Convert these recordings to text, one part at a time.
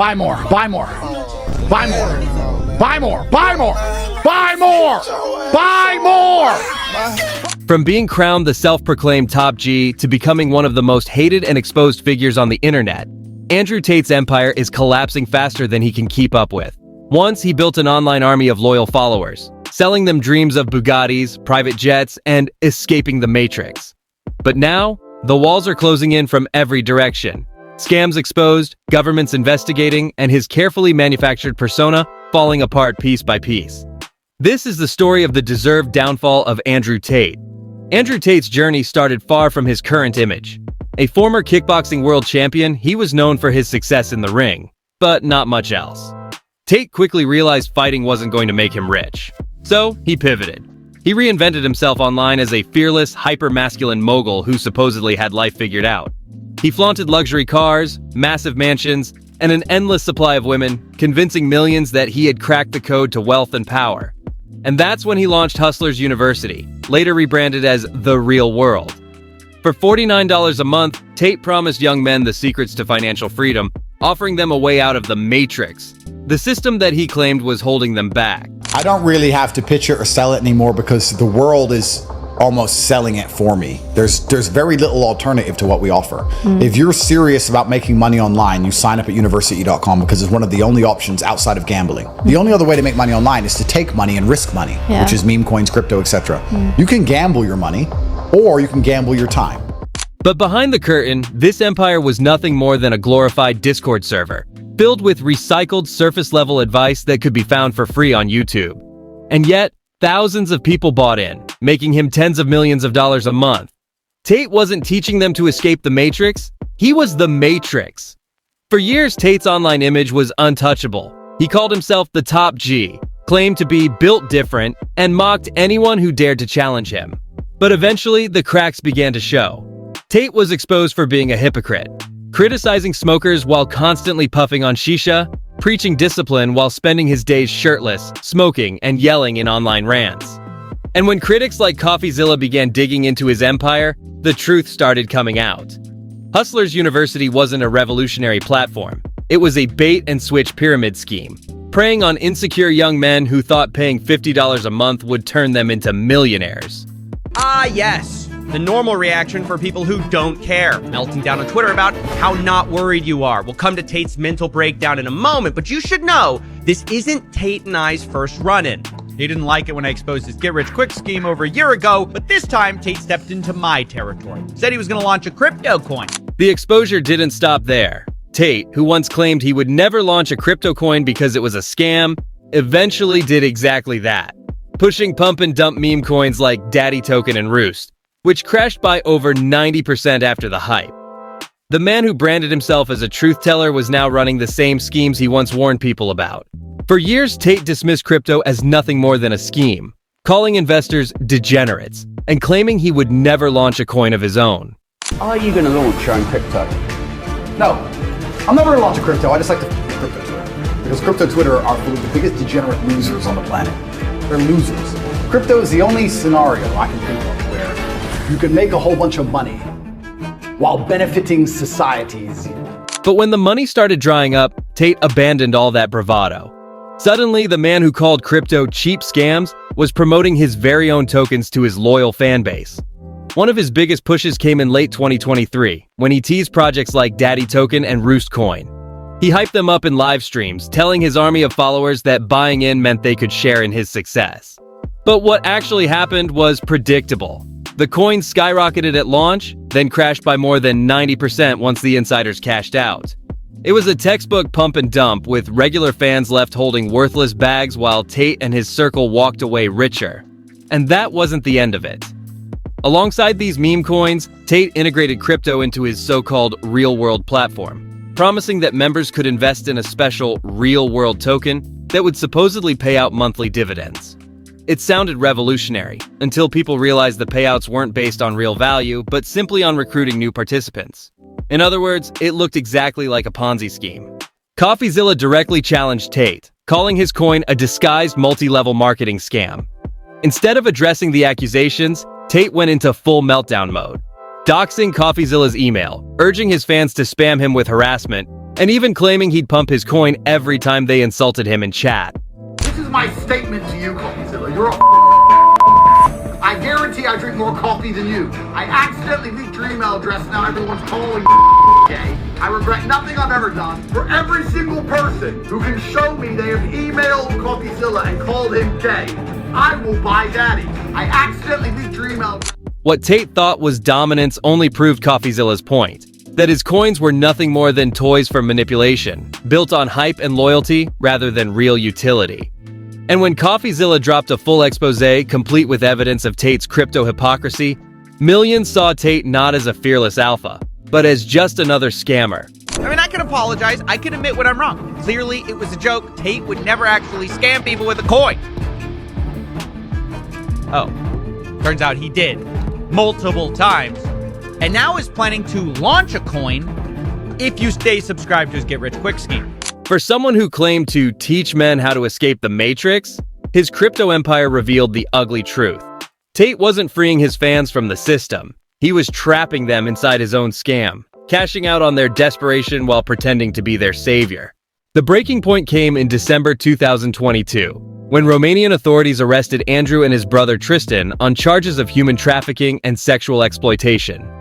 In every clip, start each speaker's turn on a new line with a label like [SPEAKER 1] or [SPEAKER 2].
[SPEAKER 1] Buy more. Buy more. Buy more. Buy more. Buy more. Buy more. Buy more.
[SPEAKER 2] From being crowned the self-proclaimed top G to becoming one of the most hated and exposed figures on the internet, Andrew Tate's empire is collapsing faster than he can keep up with. Once he built an online army of loyal followers, selling them dreams of Bugattis, private jets, and escaping the Matrix. But now, the walls are closing in from every direction. Scams exposed, governments investigating, and his carefully manufactured persona falling apart piece by piece. This is the story of the deserved downfall of Andrew Tate. Andrew Tate's journey started far from his current image. A former kickboxing world champion, he was known for his success in the ring, but not much else. Tate quickly realized fighting wasn't going to make him rich. So, he pivoted. He reinvented himself online as a fearless, hyper-masculine mogul who supposedly had life figured out. He flaunted luxury cars, massive mansions, and an endless supply of women, convincing millions that he had cracked the code to wealth and power. And that's when he launched Hustlers University, later rebranded as The Real World. For $49 a month, Tate promised young men the secrets to financial freedom, offering them a way out of the Matrix, the system that he claimed was holding them back.
[SPEAKER 1] I don't really have to pitch it or sell it anymore because the world is almost selling it for me. There's very little alternative to what we offer. If you're serious about making money online, you sign up at university.com because it's one of the only options outside of gambling. The only other way to make money online is to take money and risk money, which is meme coins, crypto, etc. You can gamble your money or you can gamble your time.
[SPEAKER 2] But behind the curtain, this empire was nothing more than a glorified Discord server, filled with recycled surface-level advice that could be found for free on YouTube. And yet, thousands of people bought in, making him tens of millions of dollars a month. Tate wasn't teaching them to escape the Matrix, he was the Matrix. For years, Tate's online image was untouchable. He called himself the top G, claimed to be built different, and mocked anyone who dared to challenge him. But eventually, the cracks began to show. Tate was exposed for being a hypocrite, criticizing smokers while constantly puffing on shisha, preaching discipline while spending his days shirtless, smoking, and yelling in online rants. And when critics like CoffeeZilla began digging into his empire, the truth started coming out. Hustlers University wasn't a revolutionary platform. It was a bait-and-switch pyramid scheme, preying on insecure young men who thought paying $50 a month would turn them into millionaires.
[SPEAKER 3] Ah, yes. The normal reaction for people who don't care, melting down on Twitter about how not worried you are. We'll come to Tate's mental breakdown in a moment, but you should know this isn't Tate and I's first run-in.
[SPEAKER 4] He didn't like it when I exposed his get-rich-quick scheme over a year ago, but this time Tate stepped into my territory. Said he was going to launch a crypto coin.
[SPEAKER 2] The exposure didn't stop there. Tate, who once claimed he would never launch a crypto coin because it was a scam, eventually did exactly that, pushing pump-and-dump meme coins like Daddy Token and Roost, which crashed by over 90% after the hype. The man who branded himself as a truth-teller was now running the same schemes he once warned people about. For years, Tate dismissed crypto as nothing more than a scheme, calling investors degenerates, and claiming he would never launch a coin of his own.
[SPEAKER 5] Are you going to launch your own crypto?
[SPEAKER 1] No, I'm never gonna launch a crypto. I just like to crypto Twitter. Because crypto Twitter are full of the biggest degenerate losers on the planet. They're losers. Crypto is the only scenario I can think of where you can make a whole bunch of money while benefiting societies.
[SPEAKER 2] But when the money started drying up, Tate abandoned all that bravado. Suddenly, the man who called crypto cheap scams was promoting his very own tokens to his loyal fan base. One of his biggest pushes came in late 2023, when he teased projects like Daddy Token and Roost Coin. He hyped them up in live streams, telling his army of followers that buying in meant they could share in his success. But what actually happened was predictable. The coin skyrocketed at launch, then crashed by more than 90% once the insiders cashed out. It was a textbook pump and dump, with regular fans left holding worthless bags while Tate and his circle walked away richer. And that wasn't the end of it. Alongside these meme coins, Tate integrated crypto into his so-called real-world platform, promising that members could invest in a special real-world token that would supposedly pay out monthly dividends. It sounded revolutionary, until people realized the payouts weren't based on real value, but simply on recruiting new participants. In other words, it looked exactly like a Ponzi scheme. CoffeeZilla directly challenged Tate, calling his coin a disguised multi-level marketing scam. Instead of addressing the accusations, Tate went into full meltdown mode, doxing CoffeeZilla's email, urging his fans to spam him with harassment, and even claiming he'd pump his coin every time they insulted him in chat.
[SPEAKER 6] This is my statement to you, Coffeezilla. You're a I guarantee I drink more coffee than you. I accidentally leaked your email address, now everyone's calling gay. I regret nothing I've ever done. For every single person who can show me they have emailed Coffeezilla and called him gay, I will buy daddy. I accidentally leaked your email.
[SPEAKER 2] What Tate thought was dominance only proved CoffeeZilla's point, that his coins were nothing more than toys for manipulation, built on hype and loyalty rather than real utility. And when CoffeeZilla dropped a full expose complete with evidence of Tate's crypto hypocrisy, millions saw Tate not as a fearless alpha, but as just another scammer.
[SPEAKER 4] I mean, I can apologize. I can admit when I'm wrong. Clearly, it was a joke. Tate would never actually scam people with a coin. Oh, turns out he did. Multiple times. And now is planning to launch a coin if you stay subscribed to his get-rich-quick scheme.
[SPEAKER 2] For someone who claimed to teach men how to escape the Matrix, his crypto empire revealed the ugly truth. Tate wasn't freeing his fans from the system. He was trapping them inside his own scam, cashing out on their desperation while pretending to be their savior. The breaking point came in December 2022, when Romanian authorities arrested Andrew and his brother Tristan on charges of human trafficking and sexual exploitation.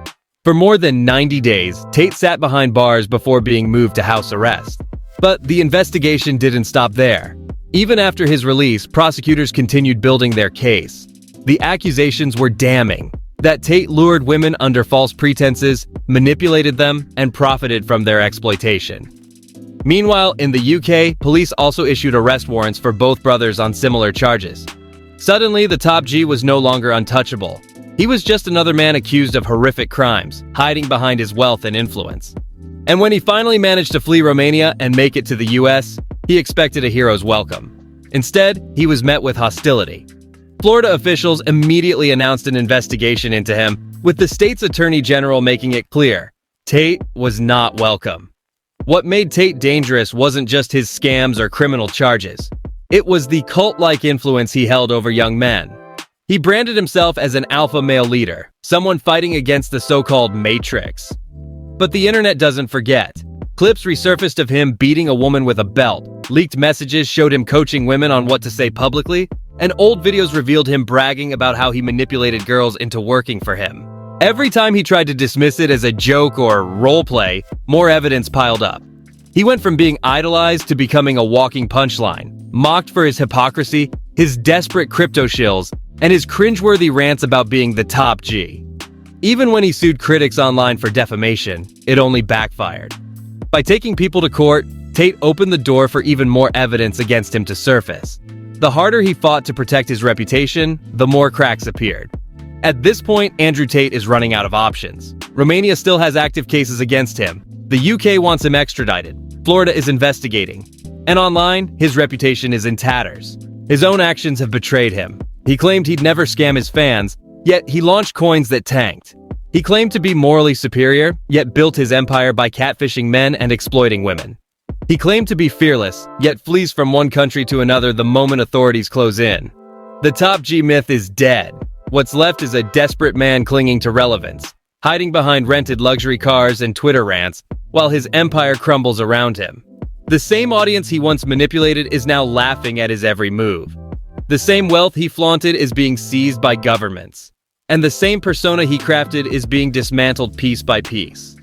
[SPEAKER 2] For more than 90 days, Tate sat behind bars before being moved to house arrest. But the investigation didn't stop there. Even after his release, prosecutors continued building their case. The accusations were damning, that Tate lured women under false pretenses, manipulated them, and profited from their exploitation. Meanwhile, in the UK, police also issued arrest warrants for both brothers on similar charges. Suddenly, the top G was no longer untouchable. He was just another man accused of horrific crimes, hiding behind his wealth and influence. And when he finally managed to flee Romania and make it to the US, he expected a hero's welcome. Instead, he was met with hostility. Florida officials immediately announced an investigation into him, with the state's attorney general making it clear Tate was not welcome. What made Tate dangerous wasn't just his scams or criminal charges. It was the cult-like influence he held over young men. He branded himself as an alpha male leader, someone fighting against the so-called Matrix. But the internet doesn't forget. Clips resurfaced of him beating a woman with a belt, leaked messages showed him coaching women on what to say publicly, and old videos revealed him bragging about how he manipulated girls into working for him. Every time he tried to dismiss it as a joke or roleplay, more evidence piled up. He went from being idolized to becoming a walking punchline, mocked for his hypocrisy, his desperate crypto shills, and his cringeworthy rants about being the top G. Even when he sued critics online for defamation, it only backfired. By taking people to court, Tate opened the door for even more evidence against him to surface. The harder he fought to protect his reputation, the more cracks appeared. At this point, Andrew Tate is running out of options. Romania still has active cases against him. The UK wants him extradited. Florida is investigating. And online, his reputation is in tatters. His own actions have betrayed him. He claimed he'd never scam his fans, yet he launched coins that tanked. He claimed to be morally superior, yet built his empire by catfishing men and exploiting women. He claimed to be fearless, yet flees from one country to another the moment authorities close in. The top G myth is dead. What's left is a desperate man clinging to relevance, hiding behind rented luxury cars and Twitter rants, while his empire crumbles around him. The same audience he once manipulated is now laughing at his every move. The same wealth he flaunted is being seized by governments. And the same persona he crafted is being dismantled piece by piece.